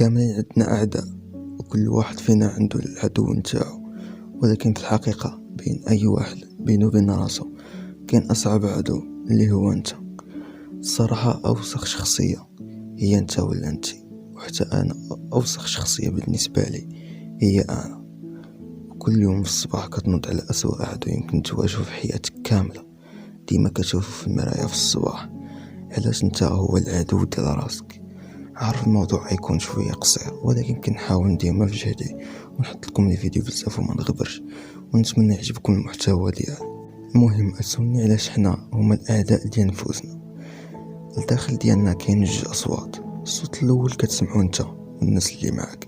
كاملين عندنا أعداء، وكل واحد فينا عنده العدو نتاعو. ولكن في الحقيقة بين أي واحد بينه وبين راسه كان أصعب عدو اللي هو أنت. الصراحة أوسخ شخصية هي أنت ولا أنت، وحتى أنا أوسخ شخصية بالنسبة لي هي أنا. كل يوم في الصباح كتنوض على أسوأ عدو يمكن تواجهه في حياتك كاملة. ديما كتشوفه في المراية في الصباح. علاش انت هو العدو ديال راسك؟ عارف الموضوع يكون شوية قصير، ولكن كنحاول ديما في جهدي ونحط لكم لي فيديو بزاف وما نغبرش، ونتمنى يعجبكم المحتوى ديالي. المهم اسولني علاش حنا هما الاعداء ديال نفوسنا. الداخل ديالنا كاين جوج اصوات. الصوت الاول كتسمعو انت والناس اللي معك.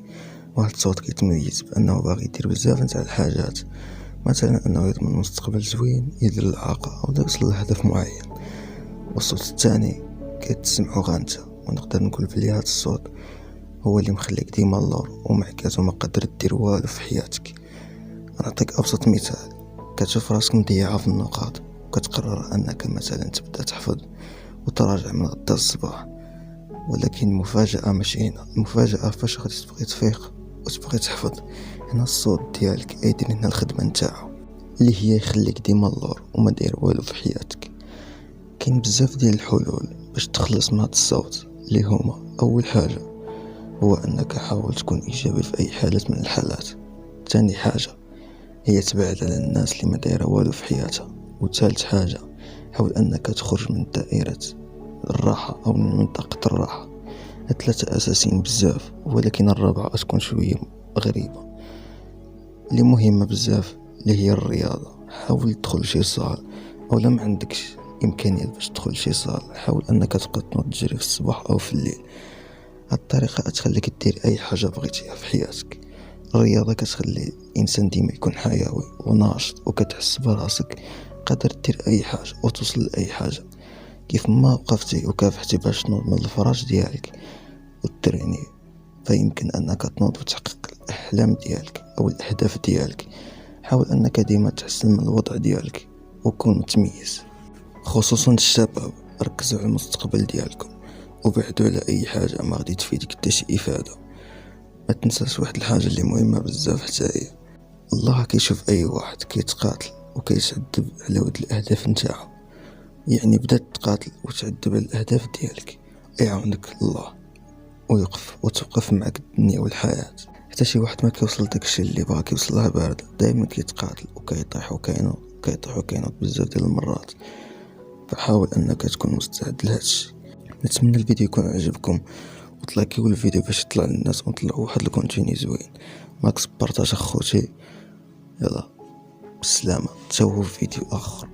واحد الصوت كيتميز بانه باغي يدير بزاف نتاع الحاجات، مثلا انه يضمن مستقبل زوين، يدير العاقة او يوصل لهدف معين. والصوت الثاني كتسمعو غير انت، ونقدر نقول بلي هاد الصوت هو اللي مخليك ديما اللور ومعكاز وما قادر دير والو في حياتك. نعطيك ابسط مثال، كتشوف راسك مضيعة في النقاط وكتقرر انك مثلا تبدا تحفظ وتراجع من غدا الصباح. ولكن المفاجأة ماشي هنا. المفاجأة فاش غادي تبغي تفيق وتبغي تحفظ، هنا الصوت ديالك يدير هنا الخدمة نتاعو اللي هي يخليك ديما اللور وما داير والو في حياتك. كاين بزاف ديال الحلول باش تخلص من هاد الصوت، اللي هما اول حاجة هو انك حاول تكون ايجابي في اي حالة من الحالات. ثاني حاجة هي تبعد على الناس اللي ما دايره والو في حياتها. وثالث حاجة حاول انك تخرج من دائرة الراحة او من منطقة الراحة. هاد ثلاثة اساسيين بزاف، ولكن الرابعة تكون شوية غريبة اللي مهمة بزاف، اللي هي الرياضة. حاول تدخل شي صال، او لما عندكش امكانيات باش تدخل شي صال حاول انك تبقى تنوض تجري في الصباح او في الليل. هاد الطريقة تخليك دير اي حاجة بغيتيها في حياتك. الرياضة كتخلي الانسان ديما يكون حيوي وناشط، وكتحس براسك قادر دير اي حاجة وتوصل لاي حاجة. كيف ما وقفتي وكافحتي باش تنوض من الفراش ديالك وتريني، فيمكن انك تنوض وتحقق الاحلام ديالك او الاهداف ديالك. حاول انك ديما تحسن من الوضع ديالك وكون متميز. خصوصا الشباب، ركزوا على المستقبل ديالكم وبعدوا على اي حاجه ما غادي تفيدك حتى شي افاده. ما تنساش واحد الحاجه اللي مهمه بزاف حتى هي، الله كيشوف اي واحد كيتقاتل وكيتعذب على ود الاهداف نتاعو. يعني بدا تقاتل وتعذب على الاهداف ديالك، يعاونك الله ويقف وتوقف معك الدنيا والحياه. حتى شي واحد ما كيوصل داكشي اللي بغا كيوصلها بارد، دائما كيتقاتل وكيطيح وكينوض كيطيح وكينوض بزاف ديال المرات. فحاول انك تكون مستعد لهادشي. نتمنى الفيديو يكون عجبكم، وتلاقيو الفيديو باش يطلع للناس ونطلعوا واحد الكونتيني زوين. ماكس بارطاج اخوتي، يلا بالسلامه، تشوفوا في فيديو اخر.